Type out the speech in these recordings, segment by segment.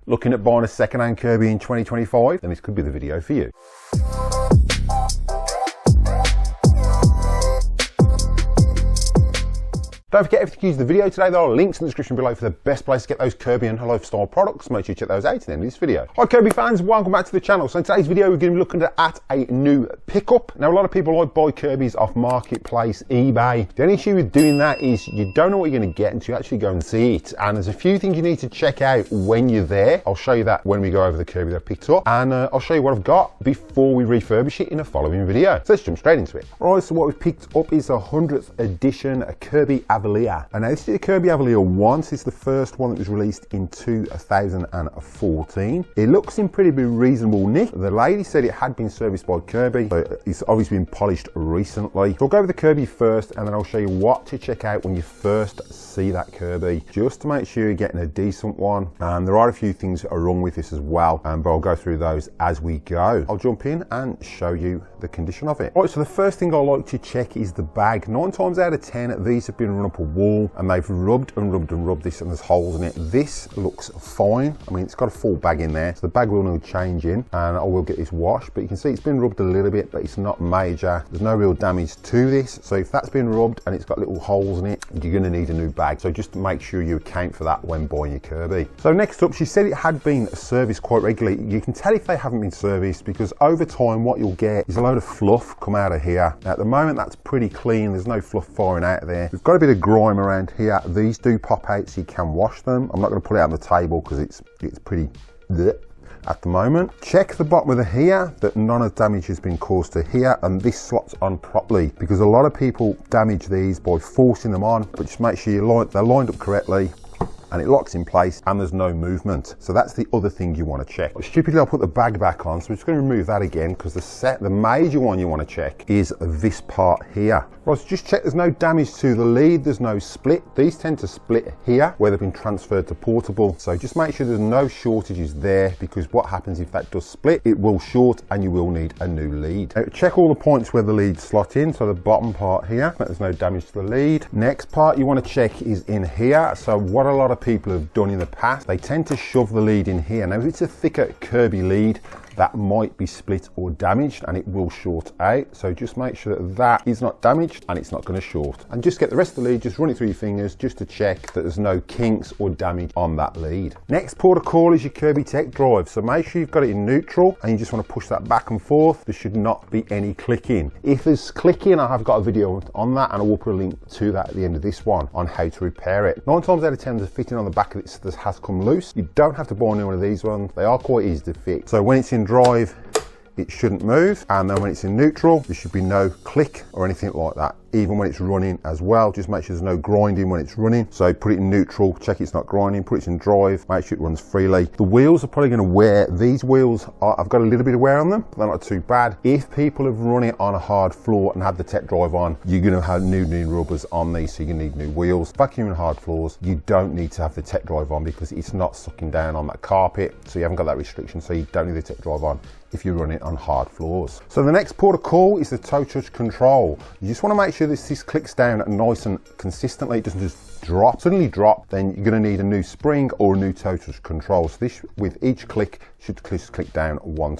Looking at buying a second-hand Kirby in 2025? Then this could be the video for you. Don't forget, if you use the video today, there are links in the description below for the best place to get those Kirby and lifestyle products. Make sure you check those out at the end of this video. Hi Kirby fans, welcome back to the channel. So in today's video, we're going to be looking at a new pickup. Now, a lot of people like buy Kirbys off Marketplace, eBay. The only issue with doing that is you don't know what you're going to get until you actually go and see it. And there's a few things you need to check out when you're there. I'll show you that when we go over the Kirby that I picked up. And I'll show you what I've got before we refurbish it in a following video. So let's jump straight into it. All right, so what we've picked up is a 100th edition Kirby Avalir. And now this is the Kirby Avalir 1. This is the first one that was released in 2014. It looks in pretty reasonable nick. The lady said it had been serviced by Kirby, so it's obviously been polished recently. So I'll go with the Kirby first, and then I'll show you what to check out when you first see that Kirby, just to make sure you're getting a decent one. And there are a few things that are wrong with this as well, but I'll go through those as we go. I'll jump in and show you the condition of it. All right, so the first thing I like to check is the bag. 9 times out of 10, these have been run up a wall, and they've rubbed and rubbed and rubbed this, and there's holes in it. This looks fine. I mean, it's got a full bag in there, so the bag will need changing, and I will get this washed. But you can see it's been rubbed a little bit, but it's not major. There's no real damage to this. So if that's been rubbed and it's got little holes in it, you're going to need a new bag. So just make sure you account for that when buying your Kirby. So next up, she said it had been serviced quite regularly. You can tell if they haven't been serviced, because over time what you'll get is a load of fluff come out of here. Now, at the moment that's pretty clean. There's no fluff firing out of there. We've got a bit of grime around here. These do pop out, so you can wash them. I'm not going to put it on the table because it's pretty bleh at the moment. Check the bottom of the here, that none of the damage has been caused to here, and this slots on properly, because a lot of people damage these by forcing them on. But just make sure they're lined up correctly, and it locks in place, and there's no movement. So that's the other thing you want to check. Stupidly, I'll put the bag back on, so we're just going to remove that again, because the major one you want to check is this part here. Right, so just check there's no damage to the lead, there's no split. These tend to split here where they've been transferred to portable. So just make sure there's no shortages there, because what happens if that does split, it will short and you will need a new lead. Now, check all the points where the leads slot in, so the bottom part here, there's no damage to the lead. Next part you want to check is in here. So what a lot of people have done in the past, they tend to shove the lead in here. Now if it's a thicker Kirby lead, that might be split or damaged, and it will short out. So just make sure that that is not damaged and it's not going to short. And just get the rest of the lead, just run it through your fingers just to check that there's no kinks or damage on that lead. Next port of call is your Kirby Tech drive. So make sure you've got it in neutral, and you just want to push that back and forth. There should not be any clicking. If there's clicking, I have got a video on that, and I will put a link to that at the end of this one on how to repair it. 9 times out of 10, the fitting on the back of this has come loose. You don't have to buy a new one of these ones. They are quite easy to fix. So when it's in drive, it shouldn't move, and then when it's in neutral, there should be no click or anything like that. Even when it's running as well, just make sure there's no grinding when it's running. So put it in neutral, check it's not grinding, put it in drive, make sure it runs freely. The wheels are probably going to wear. These wheels, I've got a little bit of wear on them, but they're not too bad. If people have run it on a hard floor and had the tech drive on, you're going to have new rubbers on these, so you're going to need new wheels. Vacuum and hard floors, you don't need to have the tech drive on, because it's not sucking down on that carpet, so you haven't got that restriction, so you don't need the tech drive on if you run it on hard floors. So the next port of call is the toe touch control. You just want to make sure that this clicks down nice and consistently. It doesn't just suddenly drop. Then you're going to need a new spring or a new toe touch control. So this, with each click, should just click down one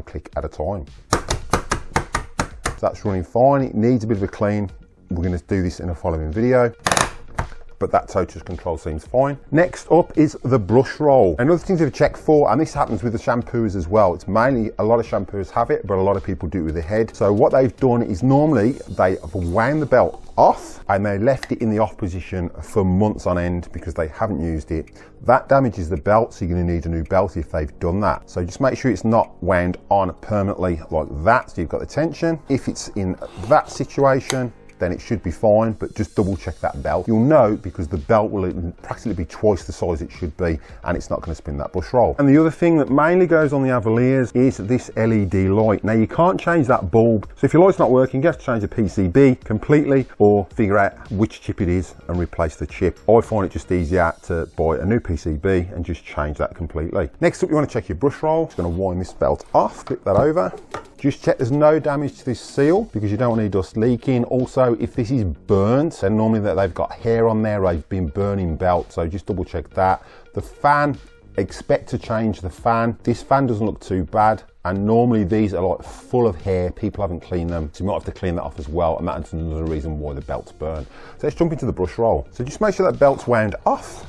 click at a time. So that's running fine. It needs a bit of a clean. We're going to do this in a following video, but that toe touch control seems fine. Next up is the brush roll. Another thing to check for, and this happens with the shampoos as well. It's mainly, a lot of shampoos have it, but a lot of people do it with the head. So what they've done is normally they have wound the belt off, and they left it in the off position for months on end because they haven't used it. That damages the belt, so you're going to need a new belt if they've done that. So just make sure it's not wound on permanently like that, so you've got the tension. If it's in that situation, then it should be fine, but just double check that belt. You'll know, because the belt will practically be twice the size it should be, and it's not going to spin that brush roll. And the other thing that mainly goes on the Avalirs is this LED light. Now you can't change that bulb, so if your light's not working, you have to change the PCB completely, or figure out which chip it is and replace the chip. I find it just easier to buy a new PCB and just change that completely. Next up, you want to check your brush roll. Just going to wind this belt off, flip that over. Just check there's no damage to this seal, because you don't want any dust leaking. Also, if this is burnt, then normally that they've got hair on there, or they've been burning belt, so just double check that. The fan expect to change the fan. This fan doesn't look too bad, and normally these are like full of hair. People haven't cleaned them, so you might have to clean that off as well, and that's another reason why the belt's burn. So let's jump into the brush roll. So just make sure that belt's wound off.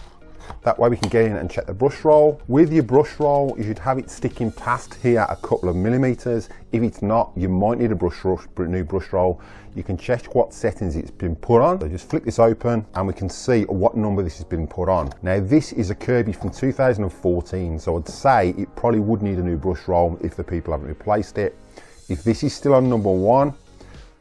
That way we can get in and check the brush roll. With your brush roll, you should have it sticking past here a couple of millimeters. If it's not, you might need a new brush roll. You can check what settings it's been put on. So just flick this open and we can see what number this has been put on. Now this is a Kirby from 2014, so I'd say it probably would need a new brush roll if the people haven't replaced it. If this is still on number 1,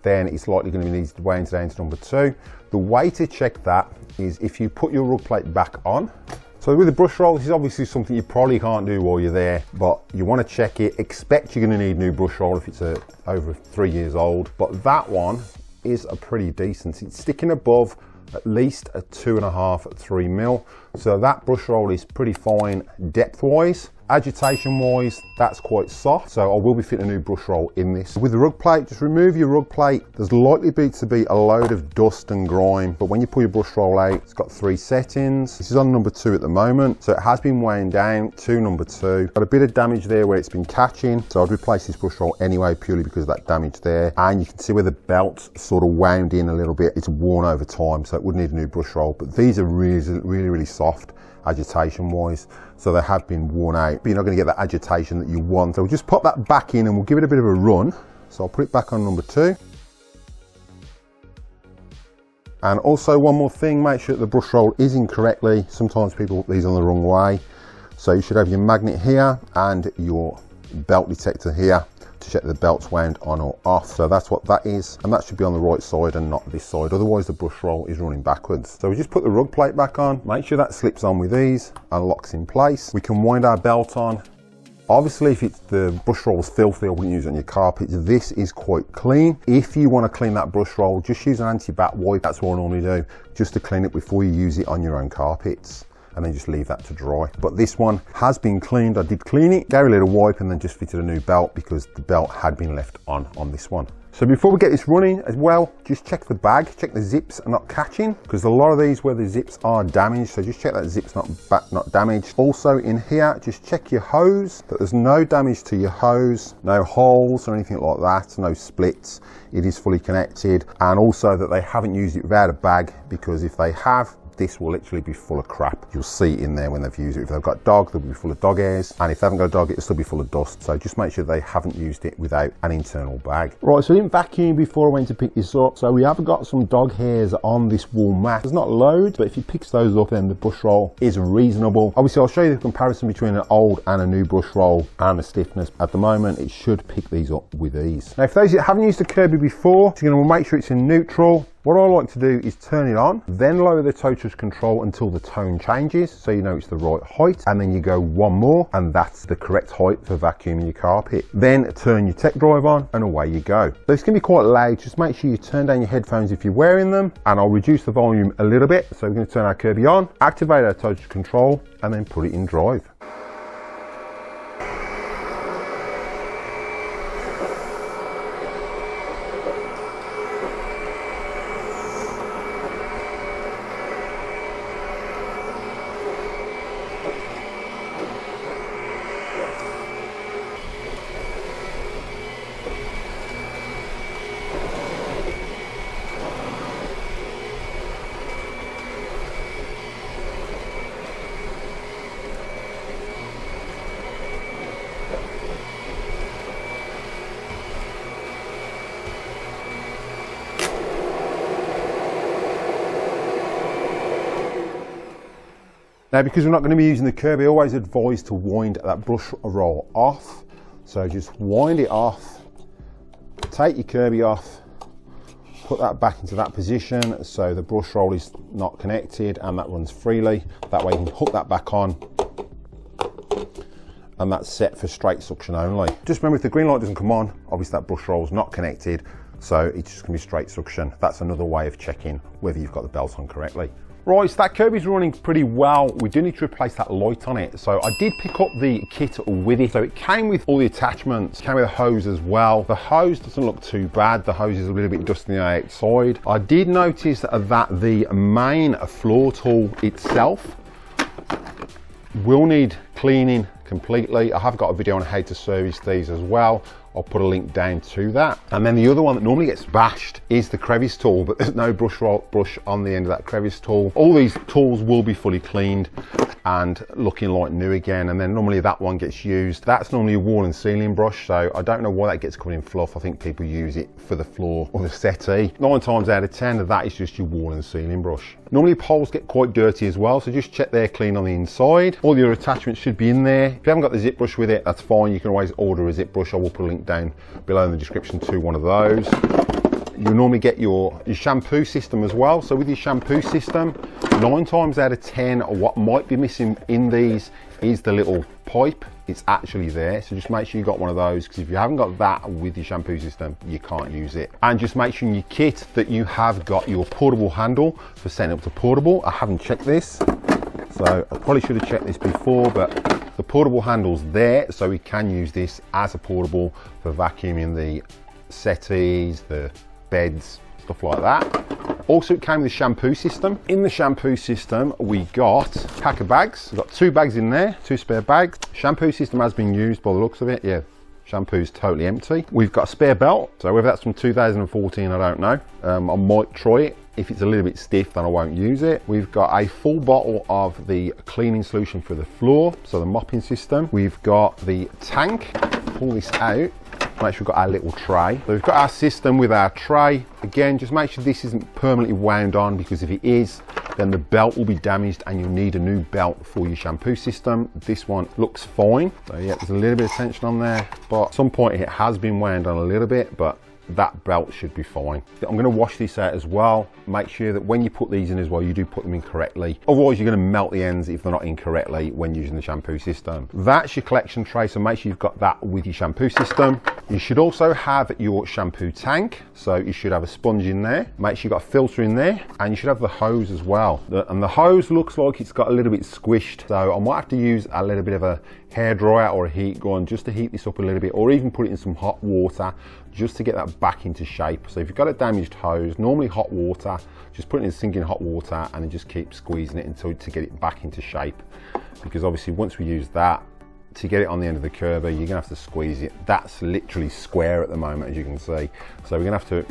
then it's likely going to be needed wound down to number 2. The way to check that is if you put your rug plate back on. So with the brush roll, this is obviously something you probably can't do while you're there, but you want to check it. Expect you're going to need a new brush roll if it's over 3 years old, but that one is a pretty decent. It's sticking above at least a 2.5, 3 mil. So that brush roll is pretty fine depth wise. Agitation wise, that's quite soft, so I will be fitting a new brush roll in this. With the rug plate, just remove your rug plate. There's likely to be a load of dust and grime, but when you pull your brush roll out, it's got 3 settings. This is on number 2 at the moment, so it has been wound down to number 2. Got a bit of damage there where it's been catching, so I'd replace this brush roll anyway, purely because of that damage there. And you can see where the belt's sort of wound in a little bit. It's worn over time, so it would need a new brush roll, but these are really soft agitation wise, so they have been worn out, but you're not going to get that agitation that you want. So we'll just pop that back in and we'll give it a bit of a run. So I'll put it back on number 2. And also one more thing, make sure that the brush roll is in correctly. Sometimes people put these on the wrong way. So you should have your magnet here and your belt detector here to check the belt's wound on or off. So that's what that is, and that should be on the right side and not this side, otherwise the brush roll is running backwards. So we just put the rug plate back on, make sure that slips on with these and locks in place. We can wind our belt on. Obviously if the brush roll is filthy, I wouldn't use it on your carpets. This is quite clean. If you want to clean that brush roll, just use an anti-bat wipe. That's what I normally do, just to clean it before you use it on your own carpets, and then just leave that to dry. But this one has been cleaned. I did clean it, gave it a little wipe, and then just fitted a new belt because the belt had been left on this one. So before we get this running as well, just check the bag, check the zips are not catching, because a lot of these where the zips are damaged, so just check that zip's not damaged. Also in here, just check your hose, that there's no damage to your hose, no holes or anything like that, no splits. It is fully connected, and also that they haven't used it without a bag, because if they have, this will literally be full of crap. You'll see in there when they've used it. If they've got dog, they'll be full of dog hairs, and if they haven't got a dog, it'll still be full of dust. So just make sure they haven't used it without an internal bag. Right, so I didn't vacuum before I went to pick this up, so we have got some dog hairs on this wool mat. There's not loads, but if you pick those up, then the brush roll is reasonable. Obviously I'll show you the comparison between an old and a new brush roll and the stiffness. At the moment it should pick these up with ease. Now for those that haven't used the Kirby before, so you're going to make sure it's in neutral. What I like to do is turn it on, then lower the toe touch control until the tone changes, so you know it's the right height, and then you go one more, and that's the correct height for vacuuming your carpet. Then turn your tech drive on, and away you go. So it's going to be quite loud, just make sure you turn down your headphones if you're wearing them, and I'll reduce the volume a little bit. So we're going to turn our Kirby on, activate our toe touch control, and then put it in drive. Now, because we're not going to be using the Kirby, I always advise to wind that brush roll off. So just wind it off, take your Kirby off, put that back into that position so the brush roll is not connected and that runs freely. That way you can hook that back on, and that's set for straight suction only. Just remember, if the green light doesn't come on, obviously that brush roll is not connected, so it's just going to be straight suction. That's another way of checking whether you've got the belt on correctly. Right, so that Kirby's running pretty well. We do need to replace that light on it. So I did pick up the kit with it. So it came with all the attachments, came with a hose as well. The hose doesn't look too bad. The hose is a little bit dusty on the outside. I did notice that the main floor tool itself will need cleaning completely. I have got a video on how to service these as well. I'll put a link down to that. And then the other one that normally gets bashed is the crevice tool, but there's no brush on the end of that crevice tool. All these tools will be fully cleaned and looking like new again. And then normally that one gets used. That's normally a wall and ceiling brush, so I don't know why that gets covered in fluff. I think people use it for the floor or the settee. 9 times out of 10, that is just your wall and ceiling brush. Normally poles get quite dirty as well, so just check they're clean on the inside. All your attachments should be in there. If you haven't got the zip brush with it, that's fine. You can always order a zip brush. I will put a link down below in the description to one of those. You'll normally get your shampoo system as well. So with your shampoo system, 9 times out of 10, what might be missing in these is the little pipe. It's actually there, so just make sure you got one of those, because if you haven't got that with your shampoo system, you can't use it. And just make sure in your kit that you have got your portable handle for setting up to portable. I haven't checked this, so I probably should have checked this before, but the portable handle's there, so we can use this as a portable for vacuuming the settees, the beds, stuff like that. Also, it came with the shampoo system. In the shampoo system, we got a pack of bags. We've got 2 bags in there, 2 spare bags. Shampoo system has been used by the looks of it. Yeah, shampoo's totally empty. We've got a spare belt. So whether that's from 2014, I don't know. I might try it. If it's a little bit stiff, then I won't use it. We've got a full bottle of the cleaning solution for the floor, so the mopping system. We've got the tank. Pull this out. Make sure we've got our little tray. So we've got our system with our tray. Again, just make sure this isn't permanently wound on, because if it is, then the belt will be damaged and you'll need a new belt for your shampoo system. This one looks fine. So yeah, there's a little bit of tension on there, but at some point it has been wound on a little bit, but that belt should be fine. I'm going to wash this out as well. Make sure that when you put these in as well, you do put them in correctly. Otherwise, you're going to melt the ends if they're not in correctly when using the shampoo system. That's your collection tray, so make sure you've got that with your shampoo system. You should also have your shampoo tank, so you should have a sponge in there. Make sure you've got a filter in there, and you should have the hose as well. And the hose looks like it's got a little bit squished, so I might have to use a little bit of a hairdryer or a heat gun just to heat this up a little bit, or even put it in some hot water just to get that back into shape. So if you've got a damaged hose, normally hot water, just put it in sinking hot water and then just keep squeezing it until to get it back into shape. Because obviously once we use that, to get it on the end of the Kirby, you're gonna have to squeeze it. That's literally square at the moment, as you can see. So we're gonna have to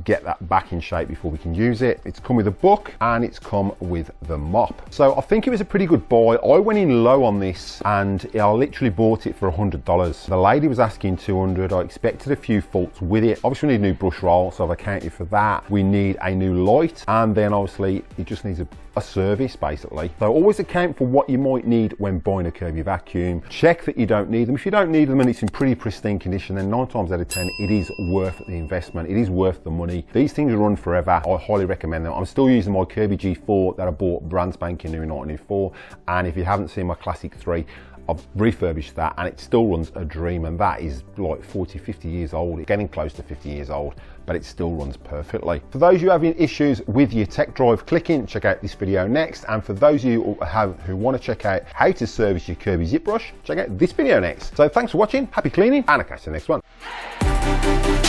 get that back in shape before we can use it. It's come with a book and it's come with the mop. So I think it was a pretty good buy. I went in low on this and I literally bought it for $100. The lady was asking $200. I expected a few faults with it. Obviously we need a new brush roll, so I've accounted for that. We need a new light, and then obviously it just needs a service basically. So always account for what you might need when buying a Kirby vacuum. Check that you don't need them. If you don't need them and it's in pretty pristine condition, then 9 times out of 10 it is worth the investment. It is worth the money. These things run forever. I highly recommend them. I'm still using my Kirby G4 that I bought brand spanking new in 1994, and if you haven't seen my Classic 3, I've refurbished that and it still runs a dream, and that is like 40-50 years old. It's getting close to 50 years old, but it still runs perfectly. For those of you having issues with your tech drive clicking, check out this video next. And for those of you who want to check out how to service your Kirby zip brush, check out this video next. So thanks for watching, happy cleaning, and I'll catch you in the next one.